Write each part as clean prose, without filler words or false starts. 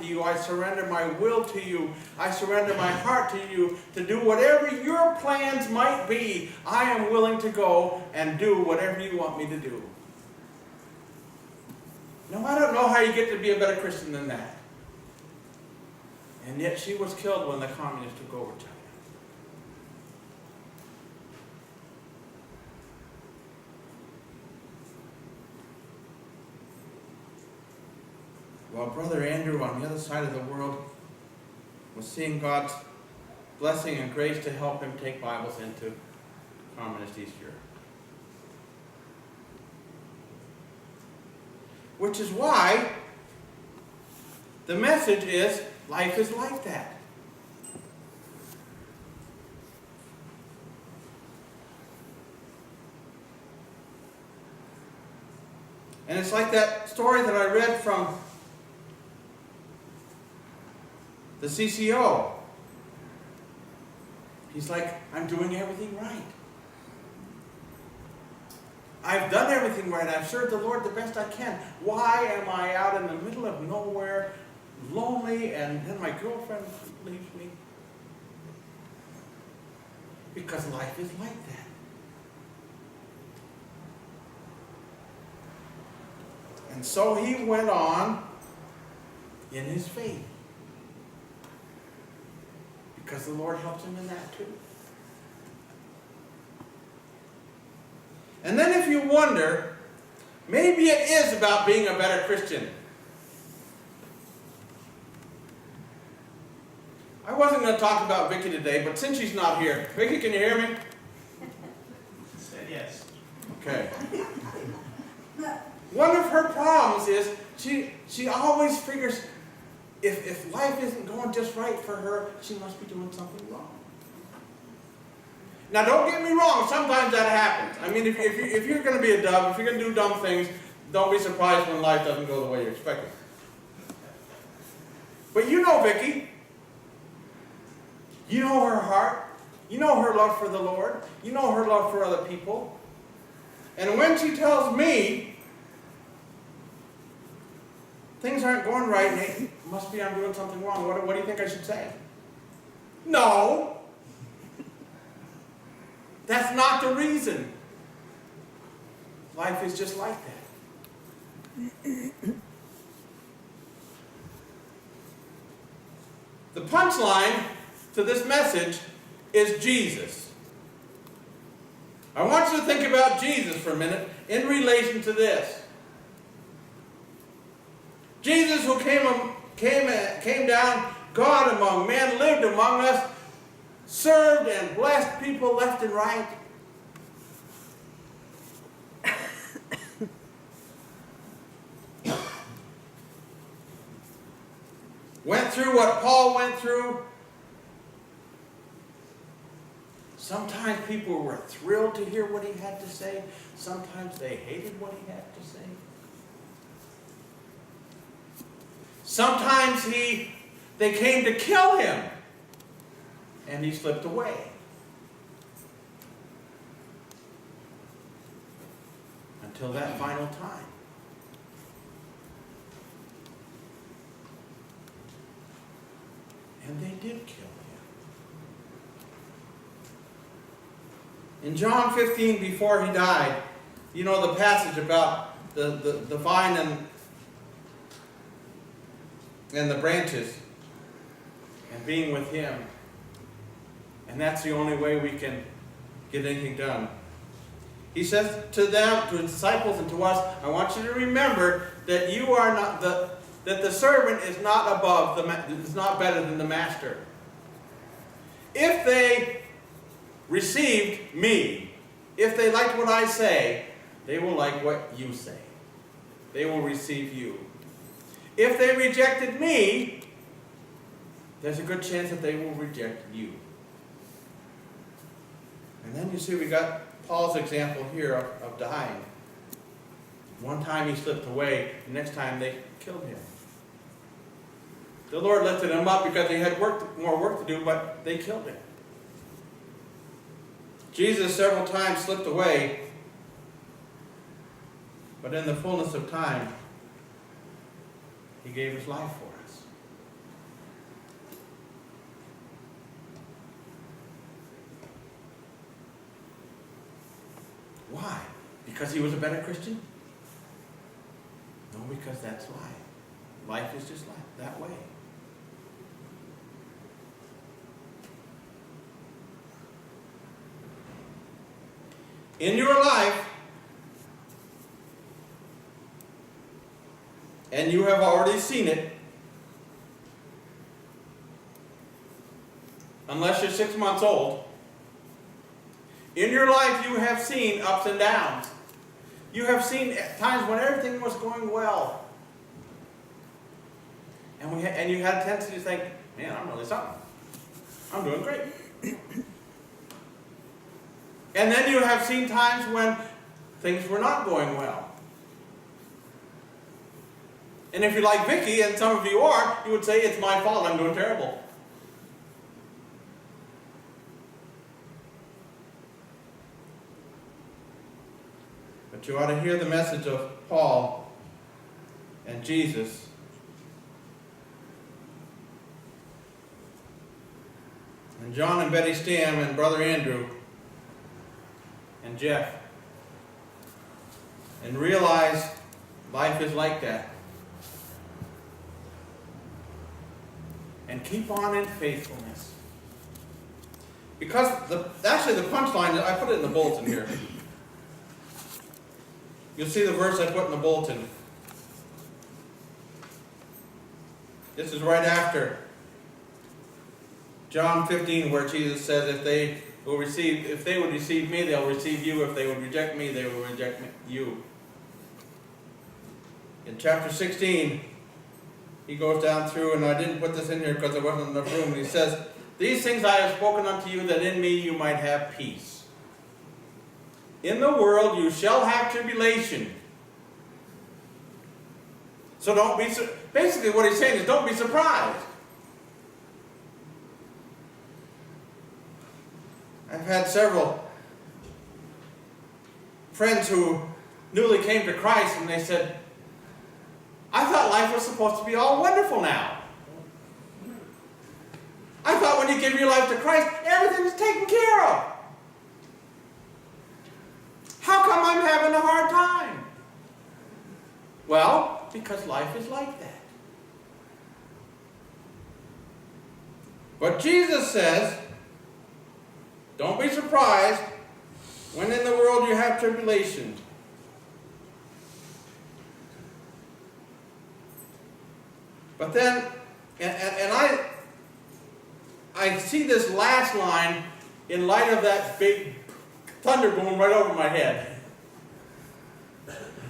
you. I surrender my will to you. I surrender my heart to you to do whatever your plans might be. I am willing to go and do whatever you want me to do. Now, I don't know how you get to be a better Christian than that. And yet she was killed when the communists took over China. While Brother Andrew on the other side of the world was seeing God's blessing and grace to help him take Bibles into communist East Europe. Which is why the message is, life is like that. And it's like that story that I read from the CCO. He's like, I'm doing everything right. I've done everything right. I've served the Lord the best I can. Why am I out in the middle of nowhere, lonely, and then my girlfriend leaves me? Because life is like that. And so he went on in his faith. Because the Lord helps him in that too. And then if you wonder, maybe it is about being a better Christian. I wasn't going to talk about Vicki today, but since she's not here, Vicki, can you hear me? Said yes. Okay. One of her problems is she always figures if life isn't going just right for her, she must be doing something wrong. Now, don't get me wrong. Sometimes that happens. I mean, if you're going to be a dub, if you're going to do dumb things, don't be surprised when life doesn't go the way you expected. But you know Vicki. You know her heart. You know her love for the Lord. You know her love for other people. And when she tells me things aren't going right, hey, must be I'm doing something wrong. What do you think I should say? No. That's not the reason. Life is just like that. The punchline to this message is Jesus. I want you to think about Jesus for a minute in relation to this. Jesus, who came down, God among men, lived among us, served and blessed people left and right. Went through what Paul went through. Sometimes people were thrilled to hear what he had to say. Sometimes they hated what he had to say. Sometimes they came to kill him. And he slipped away. Until that final time. And they did kill him. In John 15, before he died, you know the passage about the vine and the branches and being with him. And that's the only way we can get anything done. He says to them, to his disciples and to us, I want you to remember that you are not that the servant is not above is not better than the master. If they received me, if they liked what I say, they will like what you say. They will receive you. If they rejected me, there's a good chance that they will reject you. And then you see we got Paul's example here of dying. One time he slipped away, the next time they killed him. The Lord lifted him up because he had more work to do, but they killed him. Jesus several times slipped away, but in the fullness of time, he gave his life for us. Because he was a better Christian? No, because that's life. Life is just like that way. In your life, and you have already seen it, unless you're 6 months old, in your life you have seen ups and downs. You have seen times when everything was going well. And you had a tendency to think, man, I'm really something. I'm doing great. And then you have seen times when things were not going well. And if you're like Vicky, and some of you are, you would say, it's my fault, I'm doing terrible. But you ought to hear the message of Paul and Jesus. And John and Betty Stam and Brother Andrew and Jeff. And realize life is like that. And keep on in faithfulness. Because actually the punchline, I put it in the bulletin here. You'll see the verse I put in the bulletin. This is right after John 15, where Jesus says, if they would receive me, they'll receive you. If they would reject me, they will reject you. In chapter 16, he goes down through, and I didn't put this in here because there wasn't enough room, and he says, these things I have spoken unto you, that in me you might have peace. In the world you shall have tribulation. So don't be, basically what he's saying is don't be surprised. I've had several friends who newly came to Christ, and they said, I thought life was supposed to be all wonderful now. I thought when you give your life to Christ, everything's taken care of. How come I'm having a hard time? Well, because life is like that. But Jesus says, don't be surprised when in the world you have tribulation. But then, and I see this last line in light of that big thunder going right over my head.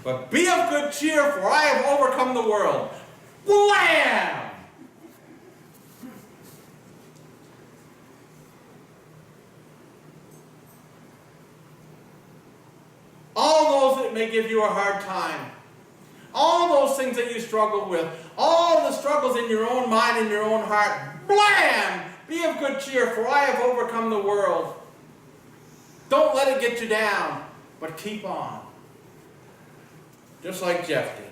But be of good cheer, for I have overcome the world. Blam! All those that may give you a hard time, all those things that you struggle with, all the struggles in your own mind and your own heart, blam! Be of good cheer, for I have overcome the world. Don't let it get you down, but keep on. Just like Jeff did.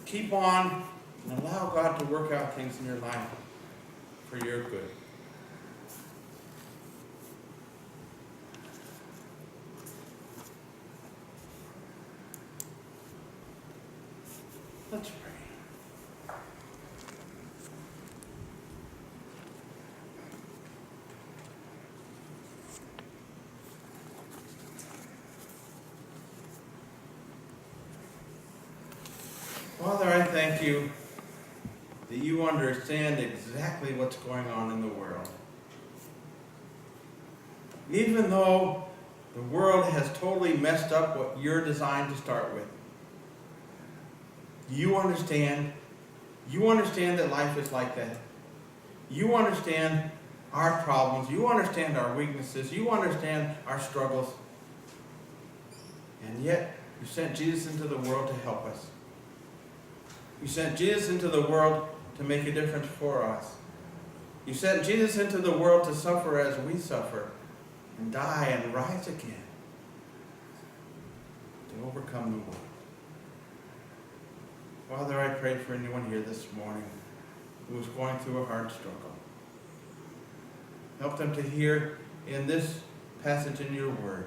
Keep on and allow God to work out things in your life for your good. Let's pray. Father, I thank you that you understand exactly what's going on in the world. Even though the world has totally messed up what you're designed to start with, you understand. You understand that life is like that. You understand our problems. You understand our weaknesses. You understand our struggles. And yet, you sent Jesus into the world to help us. You sent Jesus into the world to make a difference for us. You sent Jesus into the world to suffer as we suffer, and die and rise again, to overcome the world. Father, I pray for anyone here this morning who is going through a hard struggle. Help them to hear in this passage in your word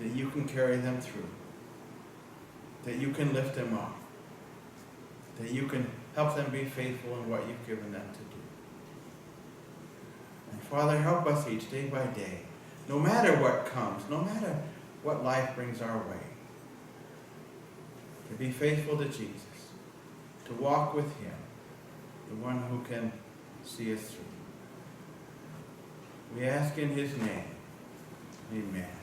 that you can carry them through, that you can lift them up, that you can help them be faithful in what you've given them to do. And Father, help us each day by day, no matter what comes, no matter what life brings our way, to be faithful to Jesus, to walk with him, the one who can see us through. We ask in his name. Amen.